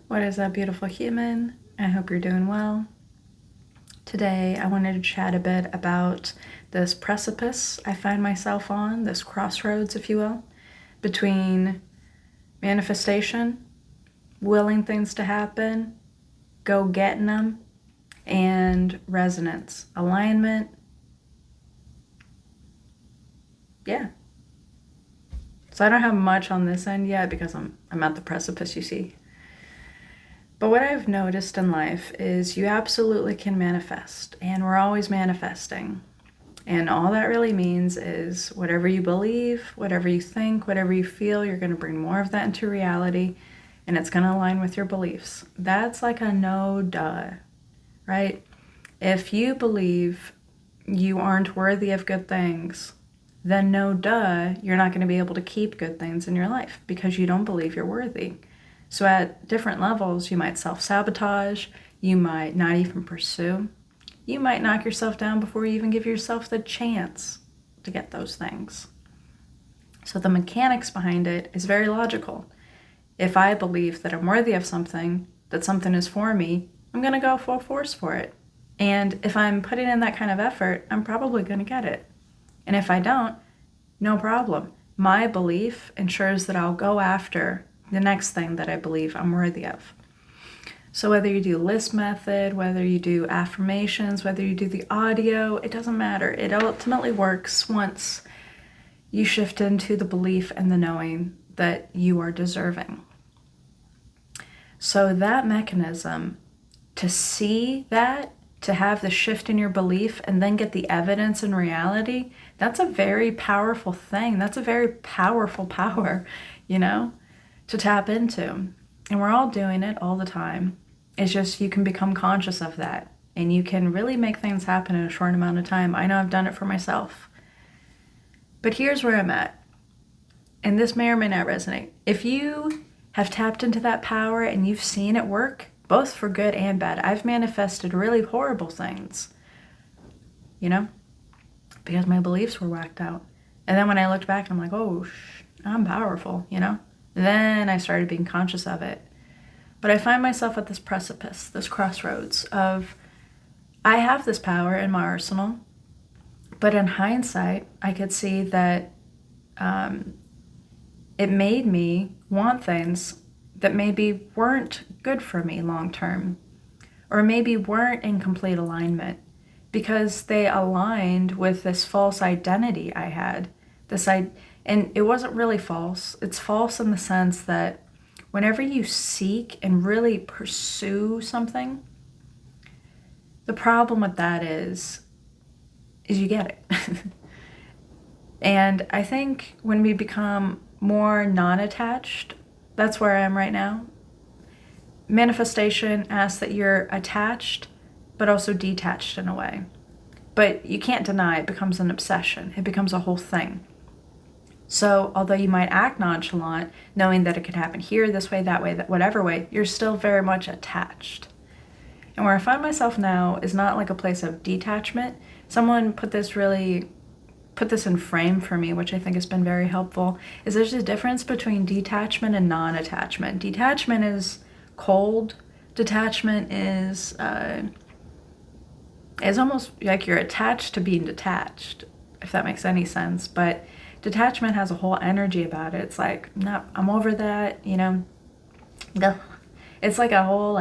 What is up, beautiful human? I hope you're doing well. Today, I wanted to chat a bit about this precipice I find myself on, this crossroads, if you will, between manifestation, willing things to happen, go getting them, and resonance, alignment. Yeah. So I don't have much on this end yet because I'm at the precipice, you see. But what I've noticed in life is you absolutely can manifest, and we're always manifesting. And all that really means is whatever you believe, whatever you think, whatever you feel, you're going to bring more of that into reality, and it's going to align with your beliefs. That's like a no duh, right? If you believe you aren't worthy of good things, then no duh, you're not going to be able to keep good things in your life because you don't believe you're worthy. So at different levels, you might self-sabotage, you might not even pursue, you might knock yourself down before you even give yourself the chance to get those things. So the mechanics behind it is very logical. If I believe that I'm worthy of something, that something is for me, I'm going to go full force for it. And if I'm putting in that kind of effort, I'm probably going to get it. And if I don't, no problem. My belief ensures that I'll go after the next thing that I believe I'm worthy of. So whether you do list method, whether you do affirmations, whether you do the audio, it doesn't matter. It ultimately works once you shift into the belief and the knowing that you are deserving. So that mechanism, to see that, to have the shift in your belief and then get the evidence in reality, that's a very powerful thing. That's a very powerful power, to tap into. And we're all doing it all the time. It's just you can become conscious of that and you can really make things happen in a short amount of time. I know I've done it for myself. But here's where I'm at. And this may or may not resonate. If you have tapped into that power and you've seen it work, both for good and bad, I've manifested really horrible things, because my beliefs were whacked out. And then when I looked back, I'm like, oh, I'm powerful, Then I started being conscious of it. But I find myself at this precipice, this crossroads of, I have this power in my arsenal, but in hindsight, I could see that it made me want things that maybe weren't good for me long term, or maybe weren't in complete alignment because they aligned with this false identity I had. And it wasn't really false. It's false in the sense that whenever you seek and really pursue something, the problem with that is you get it. And I think when we become more non-attached, that's where I am right now. Manifestation asks that you're attached, but also detached in a way. But you can't deny it becomes an obsession. It becomes a whole thing. So although you might act nonchalant, knowing that it could happen here, this way, that way, that whatever way, you're still very much attached. And where I find myself now is not like a place of detachment. Someone put this in frame for me, which I think has been very helpful, is there's a difference between detachment and non-attachment. Detachment is cold. Detachment is almost like you're attached to being detached, if that makes any sense. But detachment has a whole energy about it. It's like, no, I'm over that, It's like a whole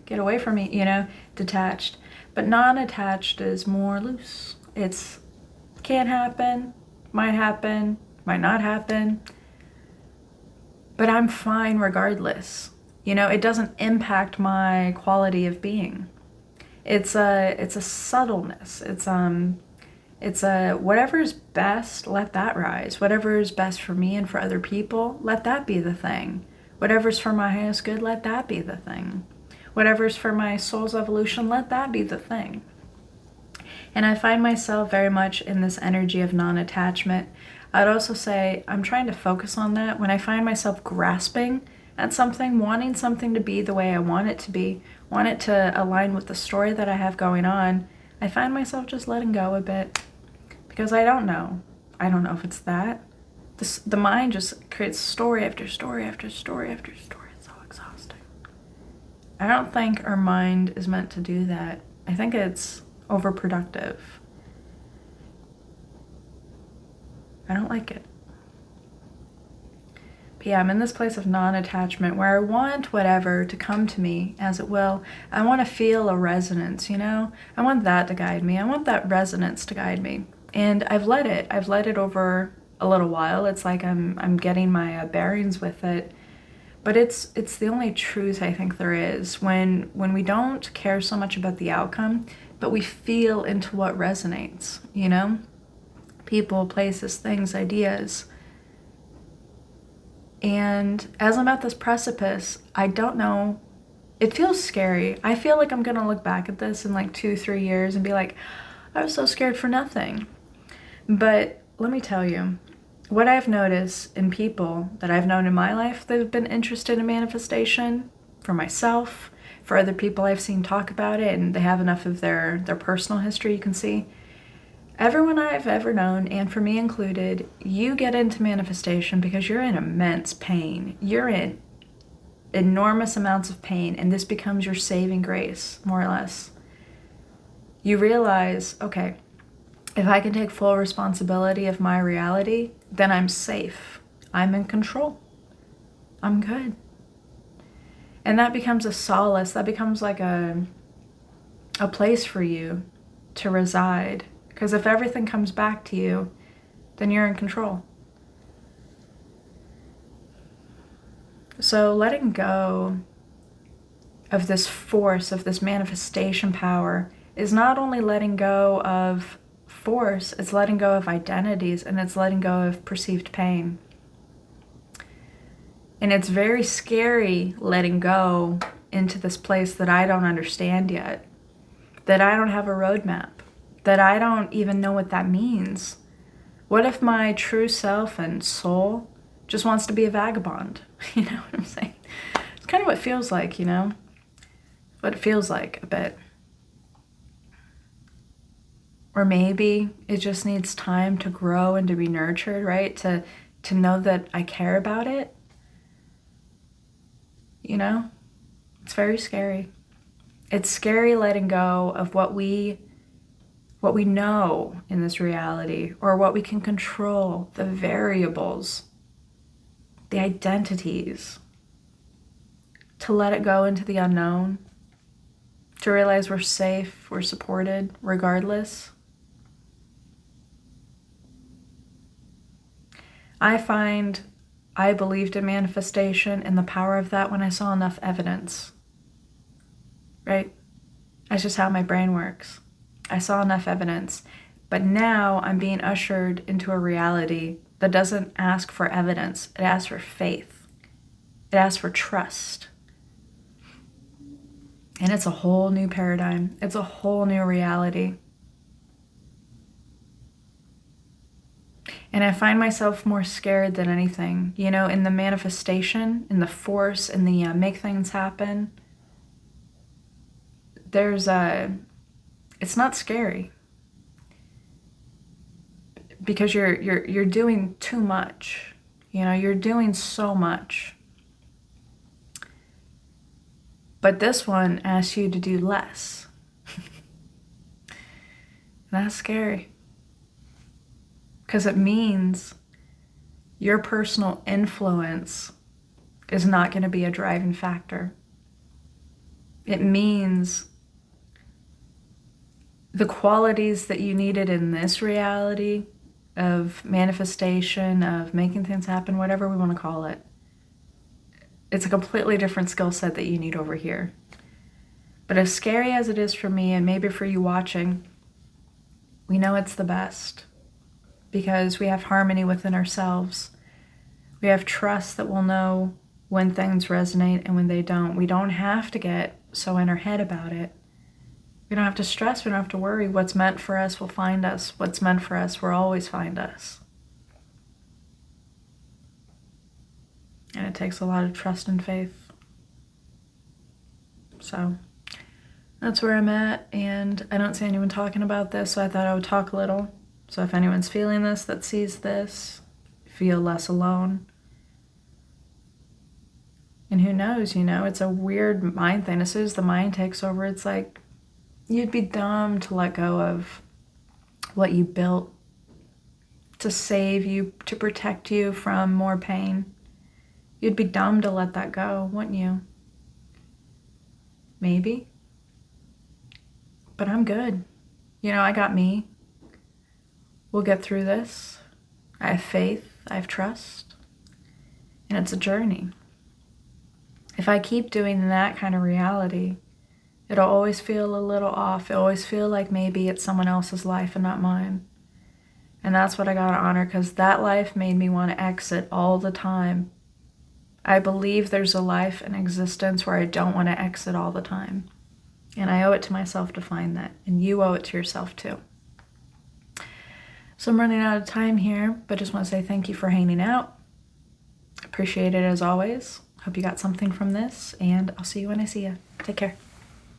get away from me, detached. But non-attached is more loose. It's can't happen, might not happen. But I'm fine regardless. It doesn't impact my quality of being. It's a subtleness. It's a whatever's best, let that rise. Whatever is best for me and for other people, let that be the thing. Whatever's for my highest good, let that be the thing. Whatever's for my soul's evolution, let that be the thing. And I find myself very much in this energy of non-attachment. I'd also say I'm trying to focus on that. When I find myself grasping at something, wanting something to be the way I want it to be, want it to align with the story that I have going on, I find myself just letting go a bit because I don't know. I don't know if it's that. The mind just creates story after story after story after story. It's so exhausting. I don't think our mind is meant to do that. I think it's overproductive. I don't like it. But yeah, I'm in this place of non-attachment where I want whatever to come to me as it will. I want to feel a resonance, you know? I want that to guide me. I want that resonance to guide me. And I've let it. I've let it over a little while. It's like I'm getting my bearings with it. But it's the only truth I think there is when we don't care so much about the outcome, but we feel into what resonates, you know? People, places, things, ideas. And as I'm at this precipice, I don't know. It feels scary. I feel like I'm going to look back at this in like 2-3 years and be like, I was so scared for nothing. But let me tell you, what I've noticed in people that I've known in my life that have been interested in manifestation, for myself, for other people I've seen talk about it, and they have enough of their personal history, you can see. Everyone I've ever known, and for me included, you get into manifestation because you're in immense pain. You're in enormous amounts of pain, and this becomes your saving grace, more or less. You realize, okay, if I can take full responsibility of my reality, then I'm safe. I'm in control. I'm good. And that becomes a solace. That becomes like a place for you to reside. Because if everything comes back to you, then you're in control. So letting go of this force, of this manifestation power, is not only letting go of force, it's letting go of identities, and it's letting go of perceived pain. And it's very scary letting go into this place that I don't understand yet, that I don't have a roadmap, that I don't even know what that means. What if my true self and soul just wants to be a vagabond? You know what I'm saying? It's kind of what it feels like, you know? What it feels like a bit. Or maybe it just needs time to grow and to be nurtured, right? To know that I care about it. You know? It's very scary. It's scary letting go of what we know in this reality, or what we can control, the variables, the identities. To let it go into the unknown, to realize we're safe, we're supported regardless. I find I believed in manifestation and the power of that when I saw enough evidence, right? That's just how my brain works. I saw enough evidence, but now I'm being ushered into a reality that doesn't ask for evidence. It asks for faith. It asks for trust. And it's a whole new paradigm. It's a whole new reality. And I find myself more scared than anything, you know, in the manifestation, in the force, in the make things happen. It's not scary, because you're doing too much. You know, you're doing so much. But this one asks you to do less. That's scary. Because it means your personal influence is not going to be a driving factor. It means the qualities that you needed in this reality of manifestation, of making things happen, whatever we want to call it, it's a completely different skill set that you need over here. But as scary as it is for me, and maybe for you watching, we know it's the best. Because we have harmony within ourselves. We have trust that we'll know when things resonate and when they don't. We don't have to get so in our head about it. We don't have to stress, we don't have to worry. What's meant for us will find us. What's meant for us will always find us. And it takes a lot of trust and faith. So that's where I'm at, and I don't see anyone talking about this, so I thought I would talk a little. So if anyone's feeling this, that sees this, feel less alone. And who knows, it's a weird mind thing. As soon as the mind takes over, it's like you'd be dumb to let go of what you built to save you, to protect you from more pain. You'd be dumb to let that go, wouldn't you? Maybe. But I'm good. I got me. We'll get through this. I have faith. I have trust. And it's a journey. If I keep doing that kind of reality, it'll always feel a little off. It'll always feel like maybe it's someone else's life and not mine. And that's what I gotta honor, because that life made me want to exit all the time. I believe there's a life and existence where I don't want to exit all the time. And I owe it to myself to find that. And you owe it to yourself too. So I'm running out of time here, but just want to say thank you for hanging out. Appreciate it as always. Hope you got something from this, and I'll see you when I see you. Take care.